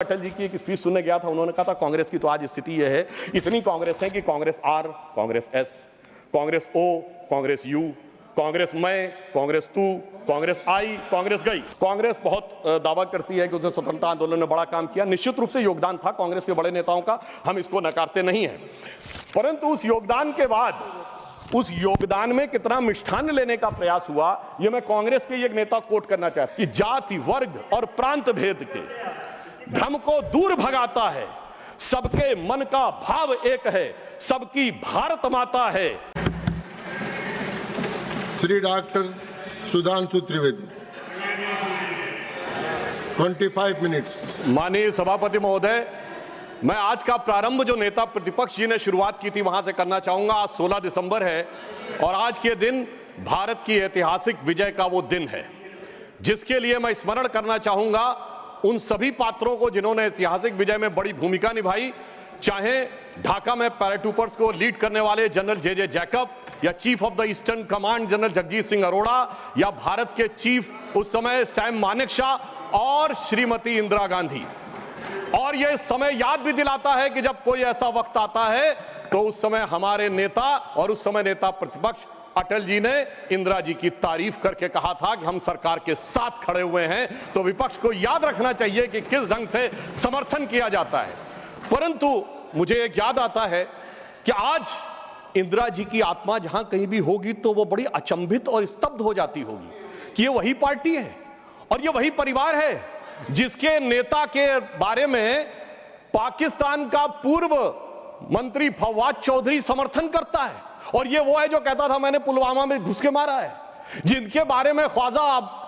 अटल जी की एक स्पीच सुनने गया था, उन्होंने कहा था कांग्रेस की तो आज स्थिति यह है, इतनी कांग्रेस है कि Congress R, Congress S, Congress O, Congress U, Congress मैं, कांग्रेस तू, कांग्रेस आई, कांग्रेस गई। कांग्रेस बहुत दावा करती है कि उसने स्वतंत्रता आंदोलन में बड़ा काम किया। निश्चित रूप से योगदान था कांग्रेस के बड़े नेताओं का, हम इसको नकारते नहीं हैं, परंतु उस योगदान के बाद उस योगदान में कितना मिष्ठान लेने का प्रयास हुआ, यह मैं कांग्रेस के एक नेता कोट करना चाहता हूं कि जाति, वर्ग और प्रांत भेद के भ्रम को दूर भगाता है, सबके मन का भाव एक है, सबकी भारत माता है। Shri doctor Sudhanshu Trivedi 25 minutes. माननीय सभापति महोदय, मैं आज का प्रारंभ जो नेता प्रतिपक्ष जी ने शुरुआत की थी वहां से करना चाहूंगा। आज 16 दिसंबर है और आज के दिन भारत की ऐतिहासिक विजय का वो दिन है, जिसके लिए मैं स्मरण करना चाहूंगा उन सभी पात्रों को जिन्होंने ऐतिहासिक विजय में बड़ी भूमिका निभाई, चाहे ढाका में पैराट्रूपर्स को लीड करने वाले जनरल जे जैकब, या chief of the eastern command general Jagjit Singh Arora, या भारत के चीफ उस समय सैम मानेकशॉ और श्रीमती इंदिरा गांधी। और यह समय याद भी दिलाता है कि जब कोई ऐसा वक्त आता है तो उस समय हमारे नेता और उस समय नेता प्रतिपक्ष अटल जी ने इंदिरा जी की तारीफ करके कहा था कि हम सरकार के साथ खड़े हुए हैं। तो विपक्ष को याद रखना चाहिए कि किस ढंग से समर्थन किया जाता है। परंतु मुझे एक याद आता है कि आज इंदिरा जी की आत्मा जहां कहीं भी होगी तो वो बड़ी अचंभित और स्तब्ध हो जाती होगी कि ये वही पार्टी है और ये वही परिवार है जिसके नेता के बारे में पाकिस्तान का पूर्व मंत्री फवाद चौधरी समर्थन करता है, और ये वो है जो कहता था मैंने पुलवामा में घुस के मारा है, जिनके बारे में ख्वाजा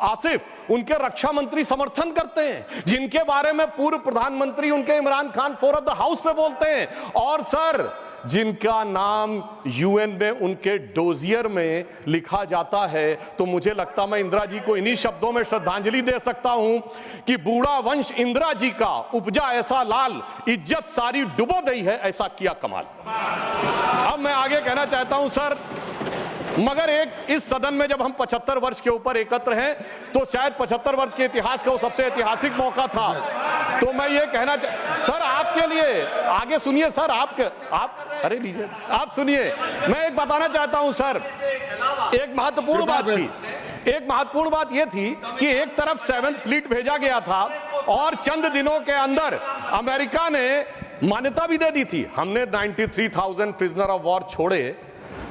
आसिफ उनके रक्षा मंत्री समर्थन करते हैं, जिनके बारे में पूर्व प्रधानमंत्री उनके Imran Khan floor of the house पे बोलते हैं, और सर जिनका नाम यूएन में उनके डोजियर में लिखा जाता है। तो मुझे लगता मैं इंदिरा जी को इन्हीं शब्दों में श्रद्धांजलि दे सकता हूं कि बूढ़ा वंश इंदिरा जी का उपजा ऐसा लाल, इज्जत सारी डुबो गई है ऐसा किया कमाल। अब मैं आगे कहना चाहता हूं सर, मगर एक इस सदन में जब हम 75 वर्ष के ऊपर एकत्र हैं तो शायद 75 वर्ष के इतिहास का वो सबसे ऐतिहासिक मौका था। तो मैं ये कहना सर आपके लिए आगे सुनिए सर, आप अरे लीजिए आप सुनिए, मैं एक बताना चाहता हूं सर, एक महत्वपूर्ण बात थी, एक महत्वपूर्ण बात यह थी कि एक तरफ 7th फ्लीट भेजा गया था और चंद दिनों के अंदर अमेरिका ने मान्यता भी दे दी थी। हमने 93,000 प्रिजनर ऑफ वॉर छोड़े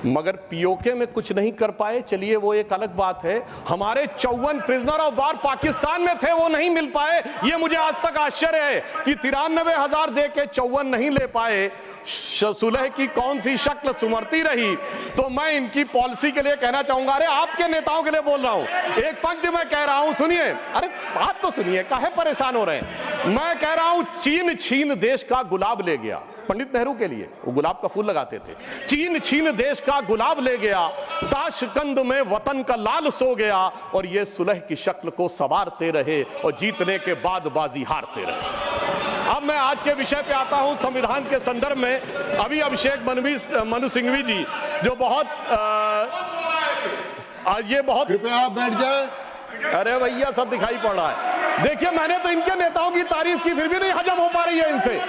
मगर पीओके में कुछ नहीं कर पाए, चलिए वो एक अलग बात है। हमारे 54 प्रिजनर ऑफ वॉर पाकिस्तान में थे, वो नहीं मिल पाए। ये मुझे आज तक आश्चर्य है कि 93,000 दे के 54 नहीं ले पाए। सुलह की कौन सी शक्ल सुमरती रही। तो मैं इनकी पॉलिसी के लिए कहना चाहूंगा, अरे आपके नेताओं के लिए बोल रहा हूं, एक पंक्ति में कह रहा हूं, सुनिए, अरे बात तो सुनिए, काहे परेशान हो रहे हैं। मैं कह रहा हूं चीन छीन देश का गुलाब ले गया, पंडित नेहरू के लिए वो गुलाब का फूल लगाते थे। चीन छीन देश का गुलाब ले गया, ताशकंद में वतन का लाल सो गया, और ये सुलह की शक्ल को संवारते रहे और जीतने के बाद बाजी हारते रहे। अब मैं आज के विषय पे आता हूं, संविधान के संदर्भ में। अभी अभिषेक मनु सिंघवी जी जो बहुत ये बहुत, कृपया आप बैठ जाए। अरे भैया सब दिखाई पड़ रहा है। देखिए मैंने तो इनके नेताओं की तारीफ की, फिर भी नहीं हजम हो पा रही है इनसे,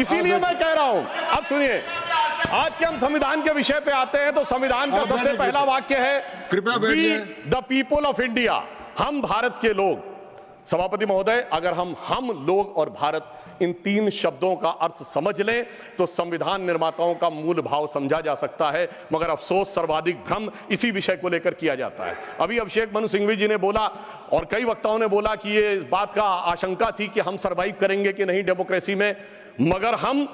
इसीलिए मैं कह रहा हूं। अब सुनिए, आज के हम संविधान के विषय पे आते हैं तो संविधान का सबसे पहला वाक्य है, कृपया बैठिए। द पीपल ऑफ इंडिया, हम भारत के लोग। सभापति महोदय, अगर हम लोग और भारत इन 3 शब्दों का अर्थ समझ लें तो संविधान निर्माताओं का मूल भाव समझा जा सकता है, मगर अफसोस सर्वाधिक भ्रम इसी विषय को लेकर किया जाता है। अभी अभिषेक मनु सिंघवी जी ने बोला और कई वक्ताओं ने बोला कि ये बात का आशंका थी कि हम सरवाइव करेंगे कि नहीं डेमोक्रेसी में, मगर हम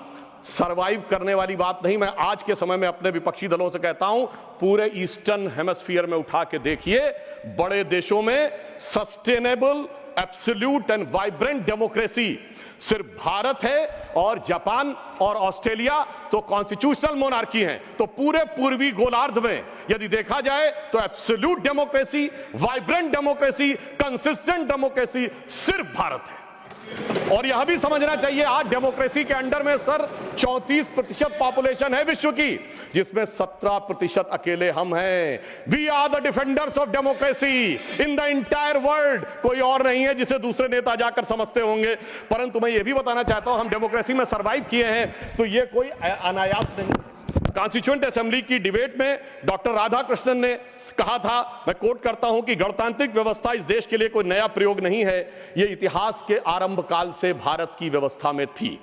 सरवाइव करने वाली बात नहीं। मैं आज के समय में अपने विपक्षी दलों से कहता हूं, पूरे ईस्टर्न हेमिस्फीयर में उठा के देखिए, बड़े देशों में sustainable, absolute and vibrant democracy सिर्फ भारत है, और जापान और ऑस्ट्रेलिया तो कॉन्स्टिट्यूशनल मोनार्की हैं। तो पूरे पूर्वी गोलार्ध में यदि देखा जाए तो absolute democracy, vibrant democracy, consistent democracy सिर्फ भारत है। और यह भी समझना चाहिए आज डेमोक्रेसी के अंडर में सर 34% पॉपुलेशन है विश्व की, जिसमें 17% अकेले हम हैं। We are the defenders of democracy in the entire world. कोई और नहीं है जिसे दूसरे नेता जाकर समझते होंगे। परंतु मैं ये भी बताना चाहता हूं, हम डेमोक्रेसी में सर्वाइव किए हैं तो ये कोई अनायास नहीं। कॉन्स्टिट्यूएंट असेंबली की डिबेट में डॉक्टर राधाकृष्णन ने कहा था, मैं कोट करता हूं, कि गणतांत्रिक व्यवस्था इस देश के लिए कोई नया प्रयोग नहीं है, यह इतिहास के आरंभ काल से भारत की व्यवस्था में थी।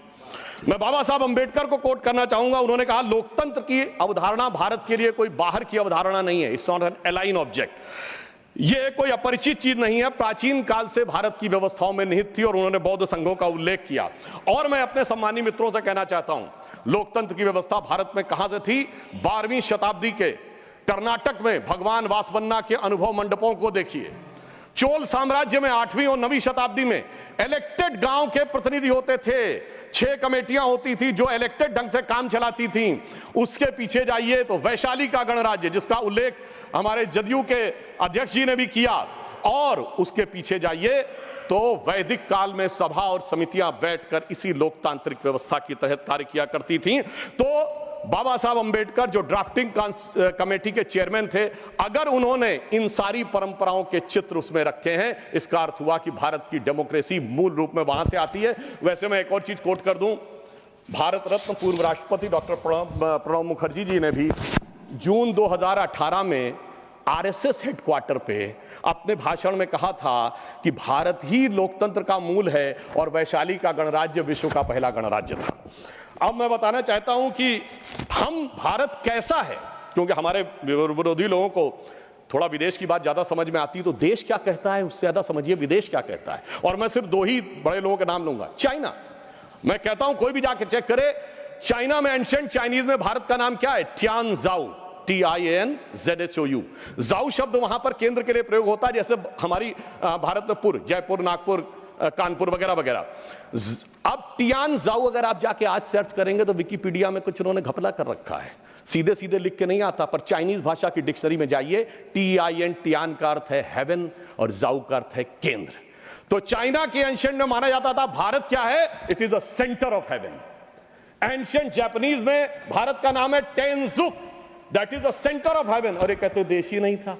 मैं बाबा साहब अंबेडकर को कोट करना चाहूंगा। उन्होंने कहा, लोकतंत्र की अवधारणा भारत के लिए कोई बाहर की अवधारणा नहीं है, it's not an align object. यह कोई अपरिचित चीज नहीं है, प्राचीन काल से भारत की व्यवस्थाओं में निहित थी। और उन्होंने बौद्ध संघों का उल्लेख किया। और मैं अपने सम्मानी मित्रों से कहना चाहता हूं, लोकतंत्र की व्यवस्था भारत में कहां से थी? 12वीं शताब्दी के कर्नाटक में भगवान वासवन्ना के अनुभव मंडपों को देखिए। चोल साम्राज्य में 8वीं और 9वीं शताब्दी में इलेक्टेड गांव के प्रतिनिधि होते थे। 6 कमेटियां होती थी जो इलेक्टेड ढंग से काम चलाती थी। उसके पीछे जाइए तो वैशाली का गणराज्य, जिसका उल्लेख हमारे जदयू के अध्यक्ष जी ने भी किया। और उसके पीछे जाइए तो वैदिक काल में सभा और समितियां बैठकर इसी लोकतांत्रिक व्यवस्था के तहत कार्य किया करती थी। तो बाबा साहब अंबेडकर जो ड्राफ्टिंग कमेटी के चेयरमैन थे, अगर उन्होंने इन सारी परंपराओं के चित्र उसमें रखे हैं, इसका अर्थ हुआ कि भारत की डेमोक्रेसी मूल रूप में वहां से आती है। वैसे मैं एक और चीज कोट कर दूं, भारत रत्न पूर्व राष्ट्रपति डॉक्टर प्रणब मुखर्जी जी ने भी जून 2018 में आरएसएस हेडक्वार्टर पे अपने भाषण में कहा था कि भारत ही लोकतंत्र का मूल है और वैशाली का गणराज्य विश्व का पहला गणराज्य था। अब मैं बताना चाहता हूं कि हम भारत कैसा है, क्योंकि हमारे विरोधी लोगों को थोड़ा विदेश की बात ज्यादा समझ में आती है, तो देश क्या कहता है उससे ज्यादा समझिए विदेश क्या कहता है। और मैं सिर्फ 2 ही बड़े लोगों के नाम लूंगा। चाइना, मैं कहता हूं कोई भी जाके चेक करे, चाइना में एंशिएंट चाइनीज में भारत का नाम क्या है? ट्यानजाओ, TIANZHOU। जाऊ शब्द वहां पर केंद्र के लिए प्रयोग होता है, जैसे हमारी भारत में पुर, जयपुर, नागपुर, कानपुर वगैरह वगैरह। अब टियानजाओ अगर आप जाके आज सर्च करेंगे तो विकिपीडिया में कुछ उन्होंने घपला कर रखा है, सीधे सीधे लिख के नहीं आता। पर चाइनीज भाषा की डिक्शनरी में जाइए, TIN, टियान का अर्थ है हेवन और जाऊ का अर्थ है केंद्र। तो चाइना के एंशिएंट में माना जाता था भारत क्या है? It is the centre of heaven. Ancient Japanese में भारत का नाम है Tenjiku, that is the centre of heaven. और ये कहते देश ही नहीं था।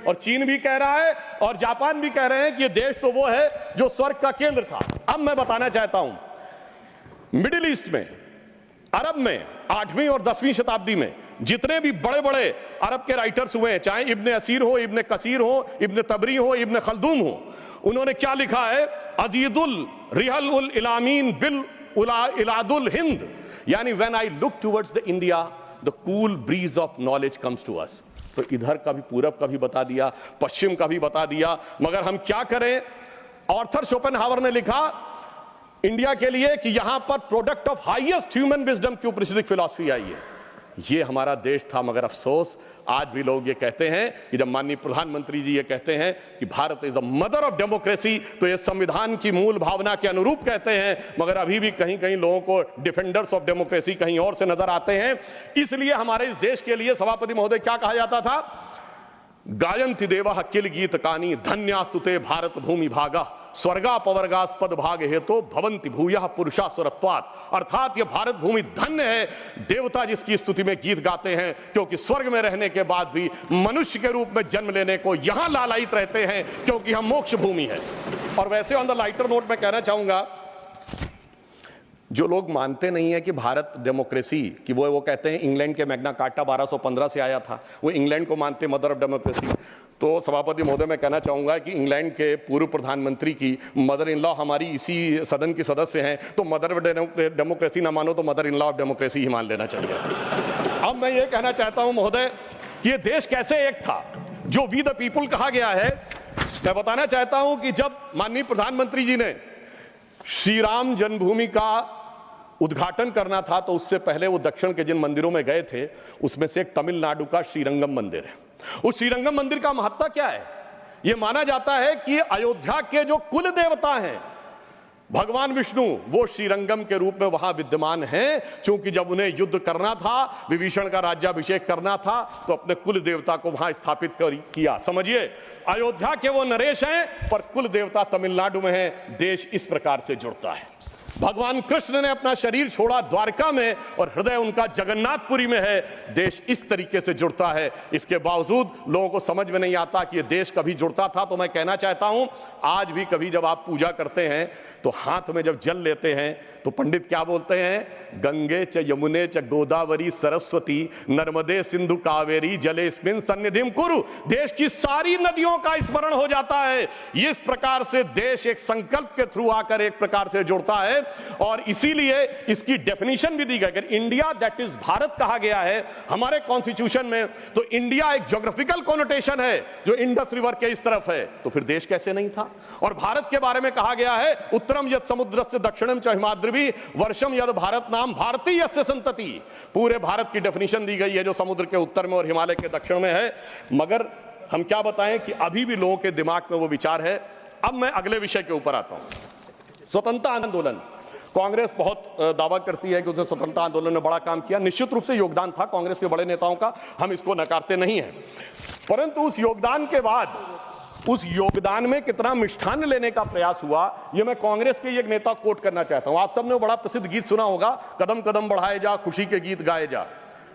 और चीन भी कह रहा है और जापान भी कह रहे हैं कि ये देश तो वो है जो स्वर्ग का केंद्र था। अब मैं बताना चाहता हूं, मिडिल ईस्ट में, अरब में 8वीं और 10वीं शताब्दी में जितने भी बड़े बड़े अरब के राइटर्स हुए हैं, चाहे इब्ने असीर हो, इब्ने कसीर हो, इब्ने तबरी हो, इब्ने खल्दून हो, उन्होंने क्या लिखा है? अजीदुल रिहल उल इलामीन बिल इलादुल हिंद, यानी when I look towards the India the cool breeze of knowledge comes to us. तो इधर का भी, पूरब का भी बता दिया, पश्चिम का भी बता दिया, मगर हम क्या करें? आर्थर शोपेनहावर ने लिखा इंडिया के लिए कि यहां पर product of highest human wisdom की ऊपनिषदिक फिलॉसफी आई है। ये हमारा देश था, मगर अफसोस आज भी लोग ये कहते हैं कि जब माननीय प्रधानमंत्री जी ये कहते हैं कि Bharat is a mother of democracy, तो ये संविधान की मूल भावना के अनुरूप कहते हैं, मगर अभी भी कहीं कहीं लोगों को डिफेंडर्स ऑफ डेमोक्रेसी कहीं और से नजर आते हैं। इसलिए हमारे इस देश के लिए सभापति महोदय क्या कहा जाता था? गायन्ति देवः किल गीत कानी धन्यास्तुते भारत भूमि भागा स्वर्गापवर्गास्पद भाग हेतु भवंति भूयः पुरुषा सुरत्वात्। अर्थात ये भारत भूमि धन्य है, देवता जिसकी स्तुति में गीत गाते हैं, क्योंकि स्वर्ग में रहने के बाद भी मनुष्य के रूप में जन्म लेने को यहां लालायित रहते हैं, क्योंकि हम मोक्ष भूमि है। और वैसे ऑन द लाइटर नोट मैं कहना चाहूंगा, जो लोग मानते नहीं है कि भारत डेमोक्रेसी कि वो कहते हैं इंग्लैंड के मैग्ना कार्टा 1215 से आया था, वो इंग्लैंड को मानते मदर ऑफ डेमोक्रेसी। तो सभापति महोदय मैं कहना चाहूंगा कि इंग्लैंड के पूर्व प्रधानमंत्री की मदर इन लॉ हमारी इसी सदन की सदस्य हैं, तो मदर ऑफ डेमोक्रेसी ना मानो तो mother in law of democracy ही मान लेना चाहिए। अब मैं ये कहना चाहता हूं महोदय कि ये देश कैसे एक था जो वी द पीपुल कहा गया है। मैं बताना चाहता हूं कि जब माननीय प्रधानमंत्री जी ने श्री राम जन्मभूमि का उद्घाटन करना था, तो उससे पहले वो दक्षिण के जिन मंदिरों में गए थे उसमें से एक तमिलनाडु का श्रीरंगम मंदिर है। उस श्रीरंगम मंदिर का महत्ता क्या है? यह माना जाता है कि अयोध्या के जो कुल देवता हैं भगवान विष्णु वो श्रीरंगम के रूप में वहां विद्यमान हैं, क्योंकि जब उन्हें युद्ध करना था, विभीषण का राज्याभिषेक करना था, तो अपने कुल देवता को वहां स्थापित किया। समझिए, अयोध्या के वो नरेश हैं, पर कुल देवता तमिलनाडु में है। देश इस प्रकार से जुड़ता है। भगवान कृष्ण ने अपना शरीर छोड़ा द्वारका में और हृदय उनका जगन्नाथपुरी में है। देश इस तरीके से जुड़ता है। इसके बावजूद लोगों को समझ में नहीं आता कि ये देश कभी जुड़ता था। तो मैं कहना चाहता हूं, आज भी कभी जब आप पूजा करते हैं तो हाथ में जब जल लेते हैं तो पंडित क्या बोलते हैं? गंगे च यमुने च गोदावरी सरस्वती नर्मदे सिंधु कावेरी जलेस्मिन् सन्निधिं कुरु। देश की सारी नदियों का स्मरण हो जाता है। इस प्रकार से देश एक संकल्प के थ्रू आकर एक प्रकार से जुड़ता है। और इसीलिए इसकी डेफिनेशन भी दी गई। अगर इंडिया दैट इज भारत कहा गया है हमारे कॉन्स्टिट्यूशन में, तो इंडिया एक ज्योग्राफिकल कोनोटेशन है जो इंडस रिवर के इस तरफ है। तो फिर देश कैसे नहीं था? और भारत के बारे में कहा गया है, उत्तरम यत् समुद्रस्य दक्षिणम च हिमाद्रिभिः वर्षम यद् भारत नाम भारतीयस्य संतति। पूरे भारत की डेफिनेशन दी गई है जो समुद्र के उत्तर में और हिमालय के दक्षिण में है। मगर हम क्या बताएं कि अभी भी लोगों के दिमाग में वो विचार है। अब मैं अगले विषय के ऊपर आता हूं। स्वतंत्रता आंदोलन। कांग्रेस बहुत दावा करती है कि उसने स्वतंत्रता आंदोलन में बड़ा काम किया। निश्चित रूप से योगदान था कांग्रेस के बड़े नेताओं का, हम इसको नकारते नहीं हैं। परंतु उस योगदान के बाद उस योगदान में कितना मिष्ठान्न लेने का प्रयास हुआ, यह मैं कांग्रेस के एक नेता कोट करना चाहता हूं। आप सबने बड़ा प्रसिद्ध गीत सुना होगा, कदम कदम बढ़ाए जा खुशी के गीत गाए जा,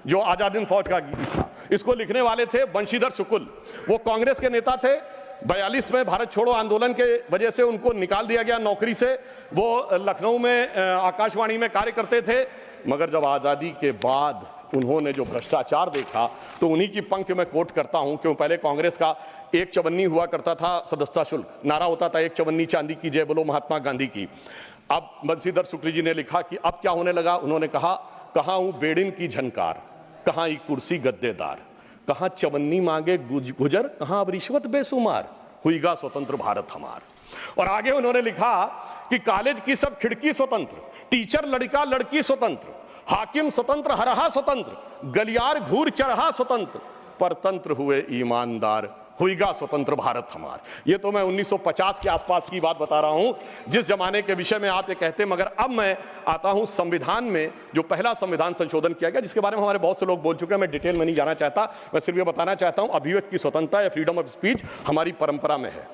जो आजाद हिंद फौज का गीत था। इसको लिखने वाले थे बंशीधर शुक्ल। वो कांग्रेस के नेता थे। 42 में भारत छोड़ो आंदोलन के वजह से उनको निकाल दिया गया नौकरी से। वो लखनऊ में आकाशवाणी में कार्य करते थे। मगर जब आज़ादी के बाद उन्होंने जो भ्रष्टाचार देखा, तो उन्हीं की पंक्ति में कोट करता हूं। क्यों? पहले कांग्रेस का एक चवन्नी हुआ करता था सदस्यता शुल्क, नारा होता था एक चवन्नी चांदी की जय बोलो महात्मा गांधी की। अब बंशीधर शुक्ल जी ने लिखा कि अब क्या होने लगा। उन्होंने कहा, कहां हूं बेड़िन की झनकार, कहां एक कुर्सी गद्देदार, कहां चवन्नी मांगे गुजर, कहां अब रिश्वत बेसुमार, हुईगा स्वतंत्र भारत हमार। और आगे उन्होंने लिखा कि कॉलेज की सब खिड़की स्वतंत्र, टीचर लड़का लड़की स्वतंत्र, हाकिम स्वतंत्र हरहा स्वतंत्र, गलियार घूर चरहा स्वतंत्र, परतंत्र हुए ईमानदार, हुईगा स्वतंत्र भारत हमार। ये तो मैं 1950 के आसपास की बात बता रहा हूं, जिस जमाने के विषय में आप ये कहते हैं। मगर अब मैं आता हूं संविधान में, जो पहला संविधान संशोधन किया गया, जिसके बारे में हमारे बहुत से लोग बोल चुके हैं, मैं डिटेल में नहीं जाना चाहता। मैं सिर्फ ये बताना चाहता हूं, अभिव्यक्ति की स्वतंत्रता या फ्रीडम ऑफ स्पीच हमारी परंपरा में है।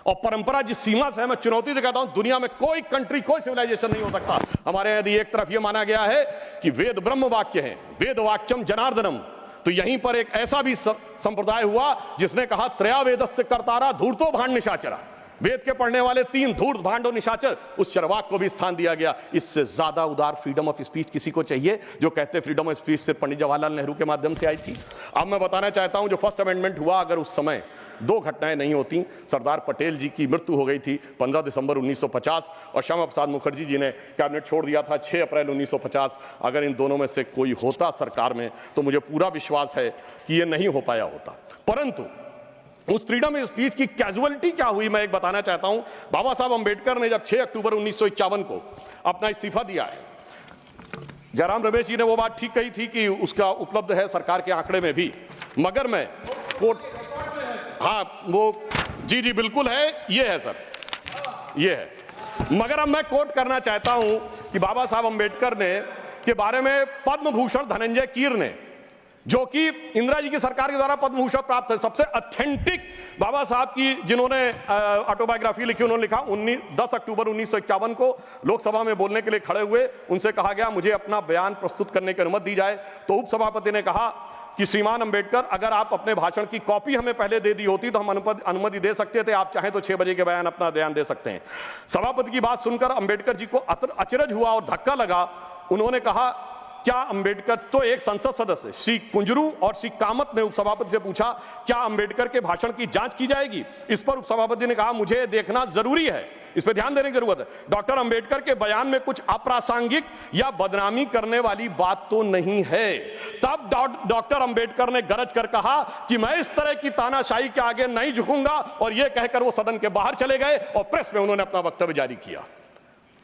और परंपरा जिस सीमा से है, मैं चुनौती से कहता हूं, दुनिया में कोई कंट्री, कोई सिविलाइजेशन नहीं हो सकता। हमारे यदि एक तरफ यह माना गया है कि वेद ब्रह्म वाक्य है, वेद वाक्यम जनार्दनम, तो यहीं पर एक ऐसा भी संप्रदाय हुआ जिसने कहा त्रया वेदस्य कर्तारा धूर्तो भांड निशाचरा। वेद के पढ़ने वाले 3 धूर्त भांड और निशाचर, उस चरवाक को भी स्थान दिया गया। इससे ज्यादा उदार फ्रीडम ऑफ स्पीच किसी को चाहिए? जो कहते फ्रीडम ऑफ स्पीच सिर्फ पंडित जवाहरलाल नेहरू के माध्यम से आई थी। अब मैं बताना चाहता हूं, जो फर्स्ट अमेंडमेंट हुआ, अगर उस समय 2 घटनाएं नहीं होती, सरदार पटेल जी की मृत्यु हो गई थी 15 दिसंबर 1950 और श्यामा प्रसाद मुखर्जी जी ने कैबिनेट छोड़ दिया था 6 अप्रैल 1950। अगर इन दोनों में से कोई होता सरकार में, तो मुझे पूरा विश्वास है कि यह नहीं हो पाया होता। परंतु उस फ्रीडम ऑफ स्पीच की कैजुअलिटी क्या हुई, मैं एक बताना चाहता हूं। बाबा साहब अंबेडकर ने जब 6 अक्टूबर 1951 को अपना इस्तीफा दिया है, जयराम रमेश जी ने वो बात ठीक कही थी कि उसका उपलब्ध है सरकार के आंकड़े में भी। मगर मैं कोट, हाँ वो जी बिल्कुल है, ये है सर, ये है। मगर अब मैं कोट करना चाहता हूं कि बाबा साहब अंबेडकर ने के बारे में पद्म भूषण धनंजय कीर ने, जो कि इंदिरा जी की सरकार के द्वारा पद्म भूषण प्राप्त है, सबसे ऑथेंटिक बाबा साहब की जिन्होंने ऑटोबायोग्राफी लिखी, उन्होंने लिखा 10 अक्टूबर 1951 को लोकसभा में बोलने के लिए खड़े हुए। उनसे कहा गया मुझे अपना बयान प्रस्तुत करने की अनुमति दी जाए। तो उपसभापति ने कहा कि श्रीमान अंबेडकर, अगर आप अपने भाषण की कॉपी हमें पहले दे दी होती तो हम अनुमति दे सकते थे, आप चाहें तो 6 बजे के बयान अपना बयान दे सकते हैं। सभापति की बात सुनकर अंबेडकर जी को अचरज हुआ और धक्का लगा। उन्होंने कहा, क्या अंबेडकर, तो एक संसद सदस्य श्री कुंजरू और श्री कामत ने उपसभापति से पूछा, क्या अंबेडकर के भाषण की जांच की जाएगी? इस पर उपसभापति ने कहा, मुझे देखना जरूरी है, इस पर ध्यान देने की जरूरत है। डॉक्टर अंबेडकर के बयान में कुछ अप्रासंगिक या बदनामी करने वाली बात तो नहीं है। तब डॉक्टर अंबेडकर ने गरज कर कहा कि मैं इस तरह की तानाशाही के आगे नहीं झुकूंगा, और यह कहकर वो सदन के बाहर चले गए और प्रेस में उन्होंने अपना वक्तव्य जारी किया।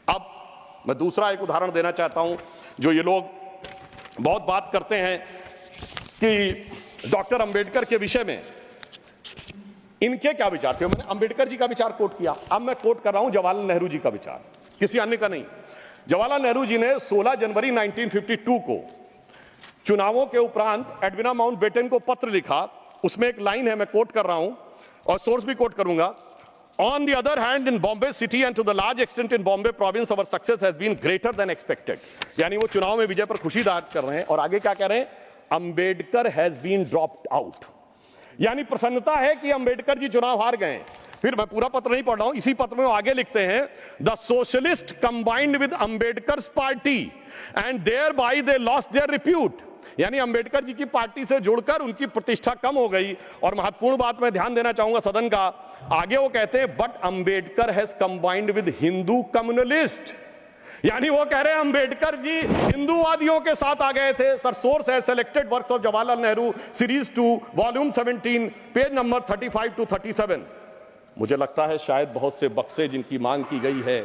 अब मैं दूसरा एक उदाहरण देना चाहता हूं, जो ये लोग बहुत बात करते हैं कि डॉक्टर अंबेडकर के विषय में इनके क्या विचार थे। मैंने अंबेडकर जी का विचार कोट किया, अब मैं कोट कर रहा हूं जवाहरलाल नेहरू जी का विचार। किसी अन्य का नहीं। जवाहरलाल नेहरू जी ने 16 जनवरी 1952 को चुनावों के उपरांत एडविना माउंटबेटन को पत्र लिखा। उसमें एक लाइन है, मैं कोट कर रहा हूं और सोर्स भी कोट करूंगा। On the other hand, in Bombay city and to the large extent in Bombay province, our success has been greater than expected. यानी वो चुनाव में विजय पर खुशी जाहिर कर रहे हैं और आगे क्या कह रहे हैं? Ambedkar has been dropped out, यानी प्रसन्नता है कि अंबेडकर जी चुनाव हार गए। फिर मैं पूरा पत्र नहीं पढ़ रहा हूं, इसी पत्र में वो आगे लिखते हैं, the socialist combined with Ambedkar's party and thereby they lost their repute, यानी अंबेडकर जी की पार्टी से जुड़कर उनकी प्रतिष्ठा कम हो गई। और महत्वपूर्ण बात मैं ध्यान देना चाहूंगा सदन का, आगे वो कहते हैं but Ambedkar has combined with Hindu communalist, यानी वो कह रहे हैं अंबेडकर जी हिंदूवादियों के साथ आ गए थे। सर सोर्स है selected works of Jawaharlal Nehru series 2 volume 17 page number 35 to 37। मुझे लगता है शायद बहुत से बक्से जिनकी मांग की गई है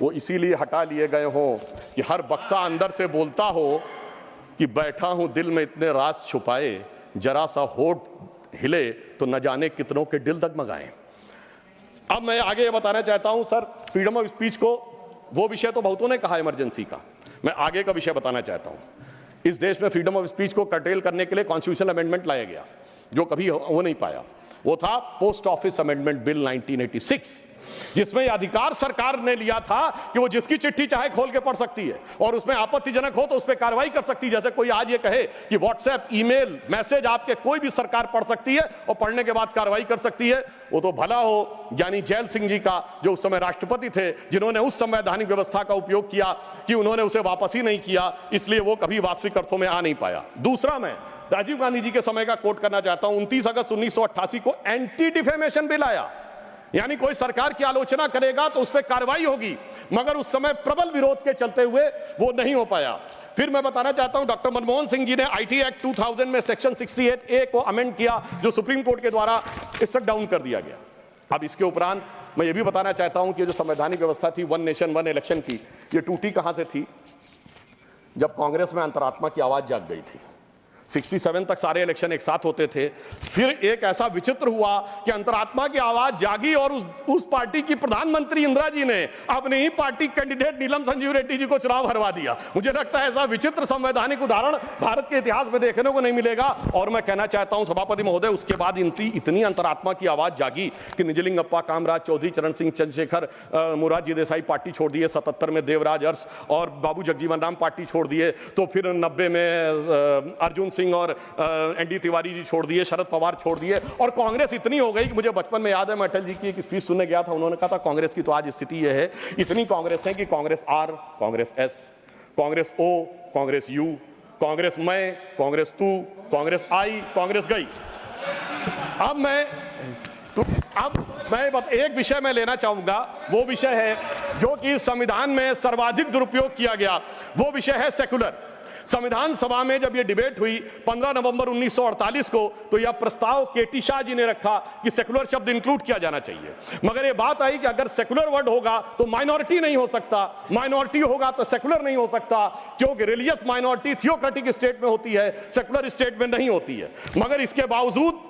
वो इसीलिए हटा लिए गए हों कि हर बक्सा अंदर से बोलता हो कि बैठा हूं दिल में इतने राज छुपाए, जरा सा होठ हिले तो न जाने कितनों के दिल डगमगाए। अब मैं आगे ये बताना चाहता हूं सर, फ्रीडम ऑफ स्पीच को, वो विषय तो बहुतों ने कहा इमरजेंसी का, मैं आगे का विषय बताना चाहता हूं। इस देश में फ्रीडम ऑफ स्पीच को कर्टेल करने के लिए कॉन्स्टिट्यूशनल अमेंडमेंट लाया गया जो कभी हो नहीं पाया। वो था पोस्ट ऑफिस अमेंडमेंट बिल 1986, जिसमें यह अधिकार सरकार ने लिया था कि वो जिसकी चिट्ठी चाहे खोल के पढ़ सकती है और उसमें आपत्तिजनक हो तो उस पर कार्रवाई कर सकती है। जैसे कोई आज ये कहे कि व्हाट्सएप, ईमेल, मैसेज आपके कोई भी सरकार पढ़ सकती है और पढ़ने के बाद कार्रवाई कर सकती है। वो तो भला हो ज्ञानी जैल सिंह जी का, जो उस समय राष्ट्रपति थे, जिन्होंने उस संवैधानिक व्यवस्था का उपयोग किया कि उन्होंने उसे वापस ही नहीं किया, इसलिए वो कभी वास्तविक अर्थों में आ नहीं पाया। दूसरा, मैं राजीव गांधी जी के समय का कोट करना चाहता हूं। 29 अगस्त 1988 को एंटी डिफेमेशन बिल आया, यानी कोई सरकार की आलोचना करेगा तो उस पर कार्रवाई होगी, मगर उस समय प्रबल विरोध के चलते हुए वो नहीं हो पाया। फिर मैं बताना चाहता हूं, डॉक्टर मनमोहन सिंह जी ने आईटी एक्ट 2000 में सेक्शन 68A को अमेंड किया, जो सुप्रीम कोर्ट के द्वारा स्ट्रक डाउन कर दिया गया। अब इसके उपरांत मैं ये भी बताना चाहता हूं कि जो संवैधानिक व्यवस्था थी वन नेशन वन इलेक्शन की, ये टूटी कहां से थी? जब कांग्रेस में अंतरात्मा की आवाज जाग गई थी। 67 तक सारे इलेक्शन एक साथ होते थे। फिर एक ऐसा विचित्र हुआ कि अंतरात्मा की आवाज जागी और उस पार्टी की प्रधानमंत्री इंदिरा जी ने अपनी ही पार्टी कैंडिडेट नीलम संजीव रेड्डी जी को चुनाव हरवा दिया। मुझे लगता है ऐसा विचित्र संवैधानिक उदाहरण भारत के इतिहास में देखने को नहीं मिलेगा। और मैं कहना चाहता हूं सभापति महोदय, उसके बाद इतनी अंतरात्मा की आवाज जागी कि निजलिंगप्पा, कामराज चौधरी, चरण सिंह चंद्रशेखर, मोरारजी देसाई पार्टी छोड़ दिए, 77 में देवराज अरस और बाबू जगजीवन राम पार्टी छोड़ दिए, तो फिर 90 में अर्जुन सिंह और एनडी तिवारी जी छोड़ दिए, शरद पवार छोड़ दिए, और कांग्रेस इतनी हो गई कि मुझे बचपन में याद है, मैं अटल जी की एक स्पीच सुनने गया था, उन्होंने कहा था कांग्रेस की तो आज स्थिति यह है, इतनी कांग्रेस है कि Congress R, Congress S, Congress O, Congress U, Congress मैं, कांग्रेस तू, कांग्रेस आई, कांग्रेस गई। अब मैं एक विषय में लेना चाहूंगा, वो विषय है जो कि संविधान में सर्वाधिक दुरुपयोग किया गया, वो विषय है सेकुलर। संविधान सभा में जब यह डिबेट हुई 15 नवंबर 1948 को, तो यह प्रस्ताव केटी शाह जी ने रखा कि सेकुलर शब्द इंक्लूड किया जाना चाहिए। मगर यह बात आई कि अगर सेकुलर वर्ड होगा तो माइनॉरिटी नहीं हो सकता, माइनॉरिटी होगा तो सेकुलर नहीं हो सकता, क्योंकि रिलीजियस माइनॉरिटी थियोक्रेटिक स्टेट में होती है, सेकुलर स्टेट में नहीं होती है। मगर इसके बावजूद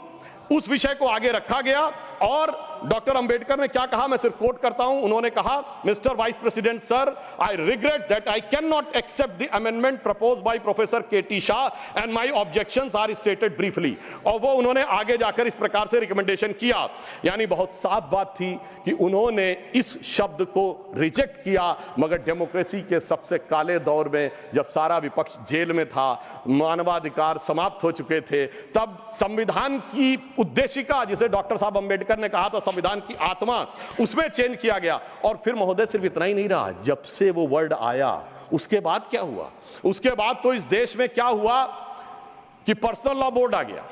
उस विषय को आगे रखा गया और डॉक्टर अंबेडकर ने क्या कहा, मैं सिर्फ कोट करता हूं। उन्होंने कहा, mister vice president sir, I regret that I can not accept the amendment proposed by professor KT Shah and my objections are stated briefly. और वो उन्होंने आगे जाकर इस प्रकार से रिकमेंडेशन किया, यानी बहुत साफ बात थी कि उन्होंने इस शब्द को रिजेक्ट किया। मगर डेमोक्रेसी के सबसे काले दौर में, जब सारा विपक्ष जेल में था, मानवाधिकार समाप्त हो चुके थे, तब संविधान की उद्देशिका, जिसे डॉक्टर साहब अंबेडकर ने कहा था संविधान की आत्मा, उसमें चेंज किया गया। और फिर महोदय सिर्फ इतना ही नहीं रहा, जब से वो वर्ड आया उसके बाद क्या हुआ? उसके बाद तो इस देश में क्या हुआ कि पर्सनल लॉ बोर्ड आ गया।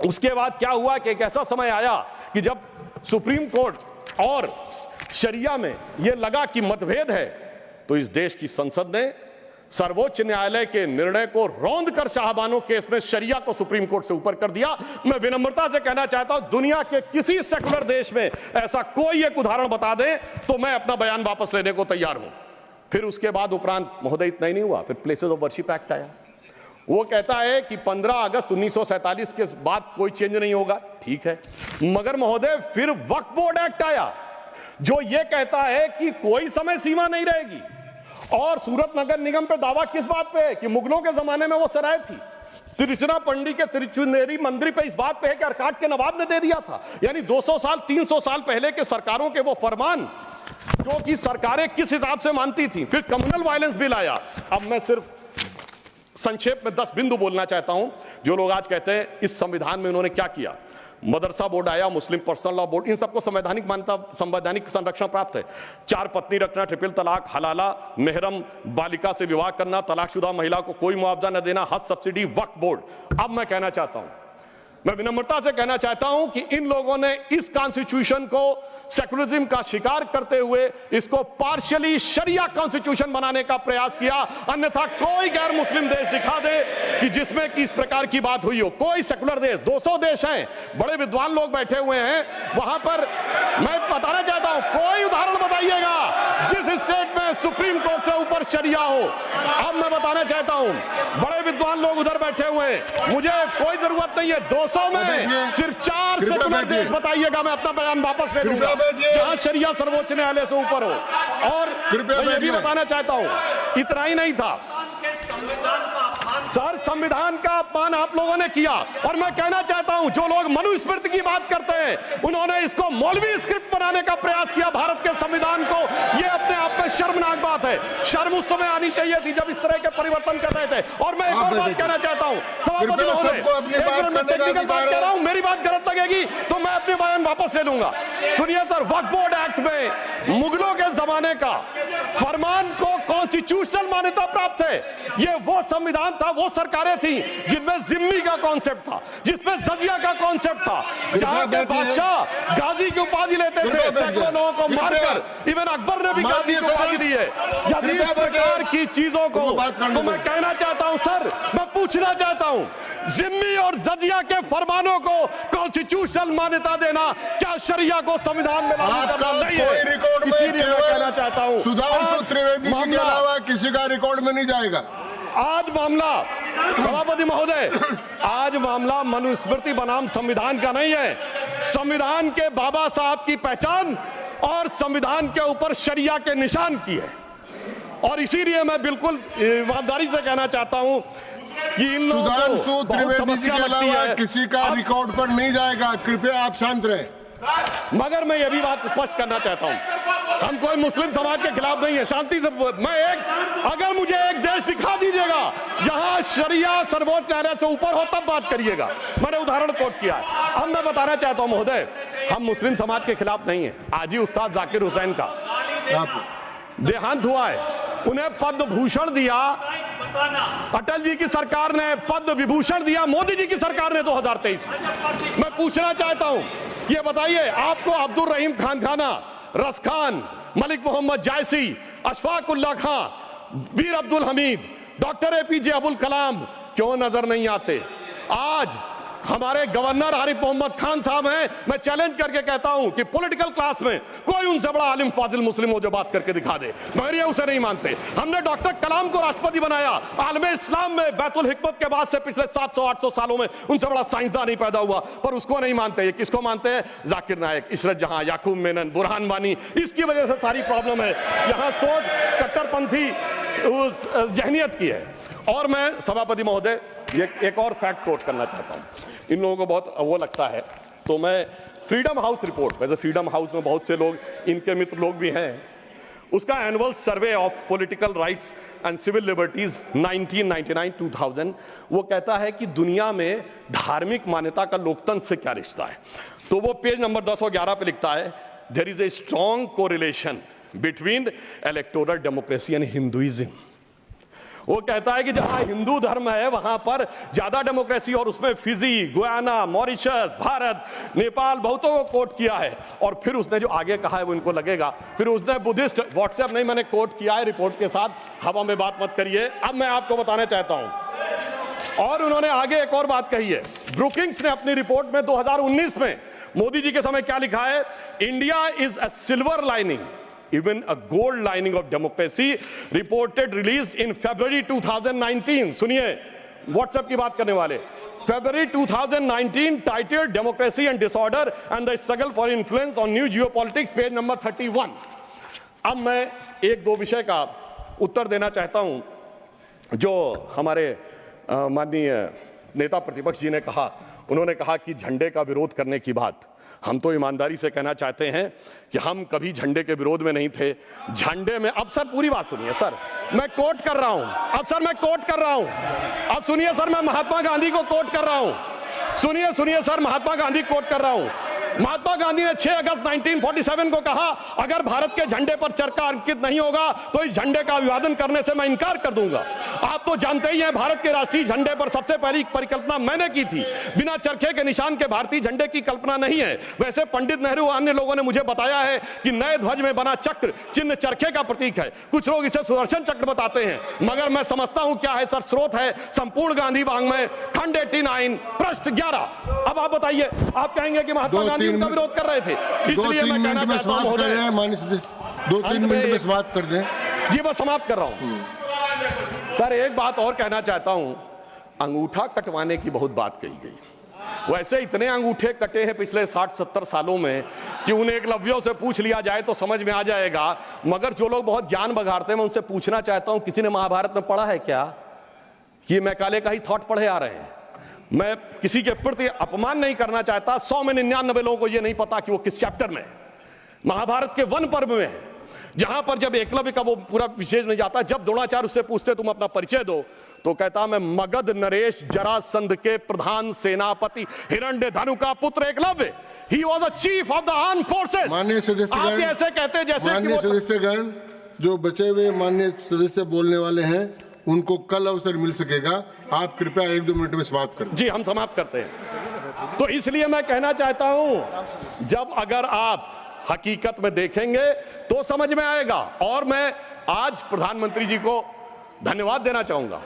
उसके बाद क्या हुआ कि एक ऐसा समय आया कि जब सुप्रीम कोर्ट और शरिया में यह लगा कि मतभेद है, तो इस देश की संसद ने सर्वोच्च न्यायालय के निर्णय को रौंद कर शाहबानो केस में शरिया को सुप्रीम कोर्ट से ऊपर कर दिया। मैं विनम्रता से कहना चाहता हूं, दुनिया के किसी सेकुलर देश में ऐसा कोई एक उदाहरण बता दे तो मैं अपना बयान वापस लेने को तैयार हूं। फिर उसके बाद उपरांत महोदय इतना ही नहीं हुआ, फिर प्लेसेस ऑफ वर्शिप एक्ट आया। वो कहता है कि 15 अगस्त 1947 के बाद कोई चेंज नहीं होगा, ठीक है। मगर महोदय फिर वक्फ बोर्ड एक्ट आया, जो ये कहता है कि कोई समय सीमा नहीं रहेगी। और सूरत नगर निगम पे दावा किस बात पे है कि मुगलों के जमाने में वो सराय थी। तिरुचिरापल्ली के तिरुचुनेरी मंदिर पे इस बात पे है कि अरकाट के नवाब ने दे दिया था। यानी 200 साल 300 साल पहले के सरकारों के वो फरमान जो कि सरकारें किस हिसाब से मानती थी। फिर कम्युनल वायलेंस बिल आया। अब मैं सिर्फ संक्षेप में 10 बिंदु बोलना चाहता हूं। जो लोग आज कहते हैं इस संविधान में उन्होंने क्या किया, मदरसा बोर्ड आया, मुस्लिम पर्सनल लॉ बोर्ड, इन सबको संवैधानिक मान्यता, संवैधानिक संरक्षण प्राप्त है। 4 पत्नी रखना, ट्रिपल तलाक, हलाला, मेहरम बालिका से विवाह करना, तलाकशुदा महिला को कोई मुआवजा न देना, हज सब्सिडी, वक्फ बोर्ड। अब मैं कहना चाहता हूं, मैं विनम्रता से कहना चाहता हूं कि इन लोगों ने इस कॉन्स्टिट्यूशन को सेकुलरिज्म का शिकार करते हुए इसको पार्शियली शरिया कॉन्स्टिट्यूशन बनाने का प्रयास किया। अन्यथा कोई गैर मुस्लिम देश दिखा दे कि जिसमें कि इस प्रकार की बात हुई हो, कोई सेकुलर देश, 200 देश हैं, बड़े विद्वान लोग बैठे हुए हैं वहां पर। मैं बताना चाहता हूं, कोई उदाहरण बताइएगा जिस स्टेट में सुप्रीम कोर्ट से ऊपर शरिया हो। अब मैं बताना चाहता हूं, बड़े विद्वान लोग उधर बैठे हुए हैं, मुझे कोई जरूरत नहीं है 200 में सिर्फ 4 सेकुलर देश बताइएगा, मैं अपना बयान वापस ले लूंगा जहां शरिया सर्वोच्च न्यायालय से ऊपर हो। और मैं ये भी बताना चाहता हूं, इतना ही नहीं था सर, संविधान का अपमान आप लोगों ने किया। और मैं कहना चाहता हूं, जो लोग मनुस्मृति की बात करते हैं उन्होंने इसको मौलवी स्क्रिप्ट बनाने का प्रयास किया भारत के संविधान को। यह अपने आप में शर्मनाक बात है। शर्म उस समय आनी चाहिए थी जब इस तरह के परिवर्तन कर रहे थे। और मैं एक और बात कहना चाहता हूं, सभापति महोदय, टेक्निकल बात कह रहा हूं, मेरी बात गलत लगेगी तो मैं अपने बयान वापस ले लूंगा। सुनिए सर, वक्फ बोर्ड एक्ट में मुगलों के जमाने का फरमान को कॉन्स्टिट्यूशनल मान्यता प्राप्त है। यह वो संविधान था, वो सरकारें थी जिनमें जिम्मी का कॉन्सेप्ट था, जिसमें जजिया का कॉन्सेप्ट था, जहां के बादशाह गाजी की उपाधि लेते थे, सैकड़ों लोगों को मारकर। इवन अकबर ने भी गाजी की उपाधि दी है। यदि इस प्रकार की चीजों को तो मैं कहना चाहता हूं सर, मैं पूछना चाहता हूं, जिम्मी और जजिया के फरमानों को कॉन्स्टिट्यूशनल मान्यता देना क्या शरिया को संविधान में लागू करना नहीं है? इसीलिए मैं कहना चाहता हूं, सुधांशु त्रिवेदी जी के अलावा किसी का रिकॉर्ड में नहीं जाएगा। आज मामला, सभापति महोदय, आज मामला मनुस्मृति बनाम संविधान का नहीं है। संविधान के बाबा साहब की पहचान और संविधान के ऊपर शरिया के निशान की है। और इसीलिए मैं बिल्कुल ईमानदारी से कहना चाहता हूं कि इन लोगों को सुधांशु त्रिवेदी जी के अलावा किसी का रिकॉर्ड पर नहीं जाएगा। कृपया आप शांत रहें। मगर मैं ये भी बात स्पष्ट करना चाहता हूं, हम कोई मुस्लिम समाज के खिलाफ नहीं है, शांति से। अगर मुझे एक देश दिखा दीजिएगा जहां शरिया सर्वोच्च न्यायालय से ऊपर हो तब बात करिएगा। मैंने उदाहरण कोट किया है। अब मैं बताना चाहता हूं महोदय, हम मुस्लिम समाज के खिलाफ नहीं है। आज ही उस्ताद जाकिर हुसैन का देहांत हुआ है, उन्हें पद्म भूषण दिया, अटल जी की सरकार ने पद्म विभूषण दिया, मोदी जी की सरकार ने 2023 में। मैं पूछना चाहता हूं, ये बताइए, आपको अब्दुल रहीम खान खाना, रस खान, मलिक मोहम्मद जायसी, अशफाक उल्लाह खां, वीर अब्दुल हमीद, डॉक्टर APJ अबुल कलाम क्यों नजर नहीं आते? आज हमारे गवर्नर आरिफ मोहम्मद खान साहब हैं। मैं चैलेंज करके कहता हूं कि पॉलिटिकल क्लास में कोई उनसे बड़ा आलिम फाजिल मुस्लिम हो जो बात करके दिखा दे, मगर ये उसे नहीं मानते। हमने डॉक्टर कलाम को राष्ट्रपति बनाया। आलमे इस्लाम में बैतुल हिकमत के बाद से पिछले 700-800 सालों में उनसे बड़ा साइंसदान नहीं पैदा हुआ, पर उसको नहीं मानते। ये किसको मानते हैं? जाकिर नायक, इशरत जहां, याकूब मेनन, बुरहान वानी। इसकी वजह से सारी प्रॉब्लम है। यहां सोच कट्टरपंथी जहनियत की है। और मैं सभापति महोदय एक और फैक्ट कोट करना चाहता हूं। इन लोगों को बहुत वो लगता है, तो मैं फ्रीडम हाउस रिपोर्ट, वैसे फ्रीडम हाउस में बहुत से लोग इनके मित्र लोग भी हैं, उसका annual survey of political rights and civil liberties 1999-2000 वो कहता है कि दुनिया में धार्मिक मान्यता का लोकतंत्र से क्या रिश्ता है। तो वो पेज नंबर 1011 पे लिखता है, there is a strong correlation between electoral democracy and Hinduism. वो कहता है कि जहां हिंदू धर्म है वहां पर ज्यादा डेमोक्रेसी, और उसमें Fiji, Guyana, Mauritius, Bharat, Nepal बहुतों को कोट किया है। और फिर उसने जो आगे कहा है वो इनको लगेगा, फिर उसने बुद्धिस्ट, व्हाट्सएप नहीं, मैंने कोट किया है रिपोर्ट के साथ, हवा में बात मत करिए। अब मैं आपको बताना चाहता हूं, और उन्होंने आगे एक और बात कही है। ब्रुकिंग्स ने अपनी रिपोर्ट में 2019 में मोदी जी के समय क्या लिखा है? India is a silver lining, even a gold lining of democracy, reported released in February 2019। सुनिए, व्हाट्सएप की बात करने वाले, February 2019 titled Democracy and Disorder and the Struggle for Influence on New Geopolitics, page number 31। अब मैं एक दो विषय का उत्तर देना चाहता हूं जो हमारे माननीय नेता प्रतिपक्ष जी ने कहा। उन्होंने कहा कि झंडे का विरोध करने की बात, हम तो ईमानदारी से कहना चाहते हैं कि हम कभी झंडे के विरोध में नहीं थे। झंडे में, अब सर पूरी बात सुनिए सर, मैं कोट कर रहा हूं, अब सर मैं कोट कर रहा हूं, अब सुनिए सर, मैं महात्मा गांधी को कोट कर रहा हूं, सुनिए सर, महात्मा गांधी कोट कर रहा हूं। महात्मा गांधी ने 6 अगस्त 1947 को कहा, अगर भारत के झंडे पर चरखा अंकित नहीं होगा तो इस झंडे का अभिवादन करने से मैं इनकार कर दूंगा। आप तो जानते ही हैं, भारत के राष्ट्रीय झंडे पर सबसे पहली परिकल्पना मैंने की थी। बिना चरखे के निशान के भारतीय झंडे की कल्पना नहीं है। वैसे पंडित नेहरू और अन्य लोगों ने मुझे बताया है कि नए ध्वज में बना चक्र चिन्ह चरखे का प्रतीक है। कुछ लोग इसे सुदर्शन चक्र बताते हैं, मगर मैं समझता हूं क्या है सर, स्रोत है संपूर्ण गांधी वाङ्मय खंड 89 पृष्ठ 11। अब आप बताइए, आप कहेंगे कि महात्मा गांधी उनका विरोध कर रहे थे, इसलिए मैं कहना चाहता हूं महोदय, 2-3 मिनट में समाप्त कर दें। जी मैं समाप्त कर रहा हूं सर। एक बात और कहना चाहता हूं, अंगूठा कटवाने की बहुत बात कही गई। वैसे इतने अंगूठे कटे हैं पिछले 60-70 सालों में कि उन एकलव्यों से पूछ लिया जाए तो समझ में आ जाएगा। मगर जो लोग बहुत ज्ञान बघाड़ते हैं, मैं उनसे पूछना चाहता हूं, किसी ने महाभारत में पढ़ा है क्या कि मैकाले का ही थॉट पढ़े आ रहे हैं? मैं किसी के प्रति अपमान नहीं करना चाहता, 100 में 99 लोगों को यह नहीं पता कि वो किस चैप्टर में है। महाभारत के वन पर्व में है, जहां पर जब एकलव्य का वो पूरा विशेष नहीं जाता, जब द्रोणाचार्य उससे पूछते तुम अपना परिचय दो, तो कहता मैं मगध नरेश जरासंध के प्रधान सेनापति हिरण्यधनु का पुत्र Eklavya. He was the chief of the armed forces. माननीय सदस्यगण, आप ऐसे कहते जैसे माननीय सदस्यगण, जो बचे हुए माननीय सदस्य बोलने वाले हैं उनको कल अवसर मिल सकेगा। आप कृपया 1-2 मिनट में समाप्त करें। जी हम समाप्त करते हैं। तो इसलिए मैं कहना चाहता हूं, जब अगर आप हकीकत में देखेंगे तो समझ में आएगा। और मैं आज प्रधानमंत्री जी को धन्यवाद देना चाहूंगा।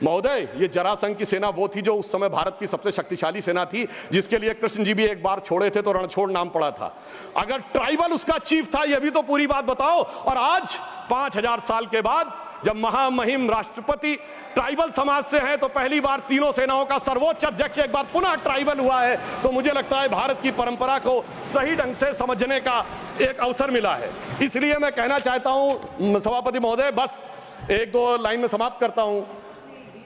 महोदय, ये जरासंध की सेना वो थी जो उस समय भारत की सबसे शक्तिशाली सेना थी, जिसके लिए कृष्ण जी भी एक बार छोड़े थे तो रणछोड़ नाम पड़ा था। अगर ट्राइबल उसका चीफ था, यह भी तो पूरी बात बताओ। और आज 5000 साल के बाद जब महामहिम राष्ट्रपति ट्राइबल समाज से हैं, तो पहली बार तीनों सेनाओं का सर्वोच्च अध्यक्ष एक बार पुनः ट्राइबल हुआ है। तो मुझे लगता है भारत की परंपरा को सही ढंग से समझने का एक अवसर मिला है। इसलिए मैं कहना चाहता हूं सभापति महोदय, बस 1-2 लाइन में समाप्त करता हूं।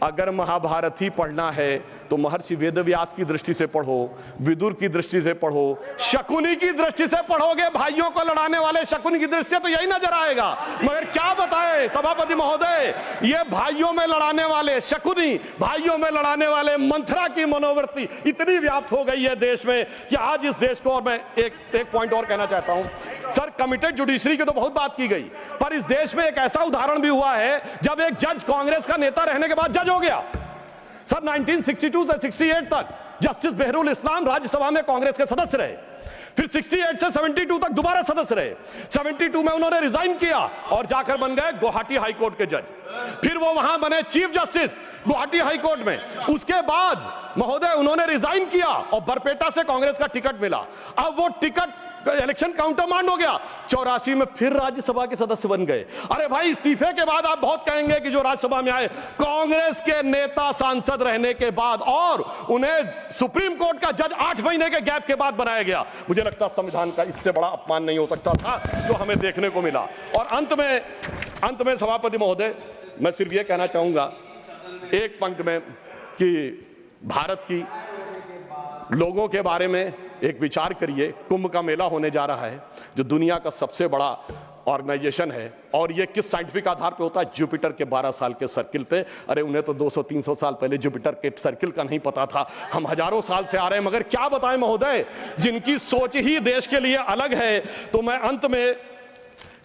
अगर महाभारत ही पढ़ना है तो महर्षि वेदव्यास की दृष्टि से पढ़ो, विदुर की दृष्टि से पढ़ो, शकुनी की दृष्टि से पढ़ोगे, भाइयों को लड़ाने वाले शकुनी की दृष्टि से, तो यही नजर आएगा। मगर क्या बताएं सभापति महोदय, ये भाइयों में लड़ाने वाले शकुनी, भाइयों में लड़ाने वाले मंथरा की मनोवृत्ति इतनी व्याप्त हो गई है देश में कि आज इस देश को, और मैं एक पॉइंट और कहना चाहता हूं सर, कमिटेड जुडिशरी की तो बहुत बात की गई, पर इस देश में एक ऐसा उदाहरण भी हुआ है जब एक जज कांग्रेस का नेता रहने के बाद जज हो गया। सर 1962 से 68 तक जस्टिस बहरुल इस्लाम राज्यसभा में कांग्रेस के सदस्य रहे, फिर 68 से 72 तक दोबारा सदस्य रहे। 72 में उन्होंने रिजाइन किया और जाकर बन गए गुवाहाटी हाईकोर्ट के जज। फिर वो वहां बने चीफ जस्टिस गुवाहाटी हाईकोर्ट में। उसके बाद महोदय उन्होंने रिजाइन किया और बरपेटा से कांग्रेस का टिकट मिला। अब वो टिकट इलेक्शन काउंटर मांड हो गया, 84 में फिर राज्यसभा के सदस्य बन गए। अरे भाई, इस्तीफे के बाद आप बहुत कहेंगे कि जो राज्यसभा में आए कांग्रेस के नेता सांसद रहने के बाद, और उन्हें सुप्रीम कोर्ट का जज 8 महीने के गैप के बाद बनाया गया। मुझे लगता है संविधान का इससे बड़ा अपमान नहीं हो सकता था जो हमें देखने को मिला। और अंत में सभापति महोदय, मैं सिर्फ ये कहना चाहूंगा एक पंक्ति में कि भारत की लोगों के बारे में एक विचार करिए। कुंभ का मेला होने जा रहा है, जो दुनिया का सबसे बड़ा ऑर्गेनाइजेशन है, और ये किस साइंटिफिक आधार पे होता है? जुपिटर के 12 साल के सर्किल पे। अरे उन्हें तो 200-300 साल पहले जुपिटर के सर्किल का नहीं पता था, हम हजारों साल से आ रहे हैं। मगर क्या बताएं महोदय, जिनकी सोच ही देश के लिए अलग है। तो मैं अंत में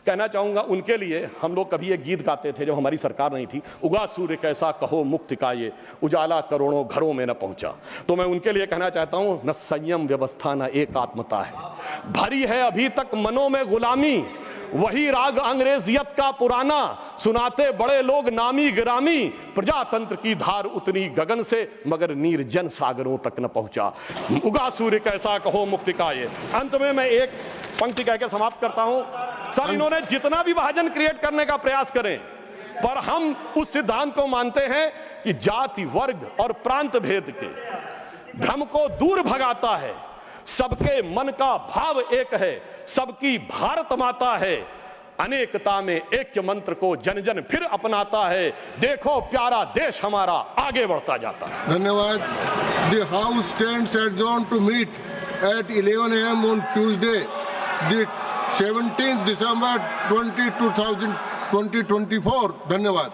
कहना चाहूंगा, उनके लिए हम लोग कभी एक गीत गाते थे जब हमारी सरकार नहीं थी, उगा सूर्य कैसा कहो मुक्ति का ये, उजाला करोड़ों घरों में न पहुंचा। तो मैं उनके लिए कहना चाहता हूं, न संयम व्यवस्था न एकात्मता है, भरी है अभी तक मनों में गुलामी, वही राग अंग्रेजियत का पुराना, सुनाते बड़े लोग नामी गिरामी, प्रजातंत्र की धार उतनी गगन से, मगर निर्जन सागरों तक न पहुंचा। उगा सूर्य कैसा कहो मुक्ति का ये। अंत में मैं एक पंक्ति कहकर समाप्त करता हूं। सर, इन्होंने जितना भी विभाजन क्रिएट करने का प्रयास करें, पर हम उस सिद्धांत को मानते हैं कि जाति, वर्ग और प्रांत भेद के भ्रम को दूर भगाता है। सबके मन का भाव एक है, सबकी भारत माता है। अनेकता में ऐक्य मंत्र को जन जन फिर अपनाता है। देखो प्यारा देश हमारा आगे बढ़ता जाता है। धन्यवाद। The house stands adjourned to meet at 11 AM on Tuesday, the 17th December 2024। धन्यवाद।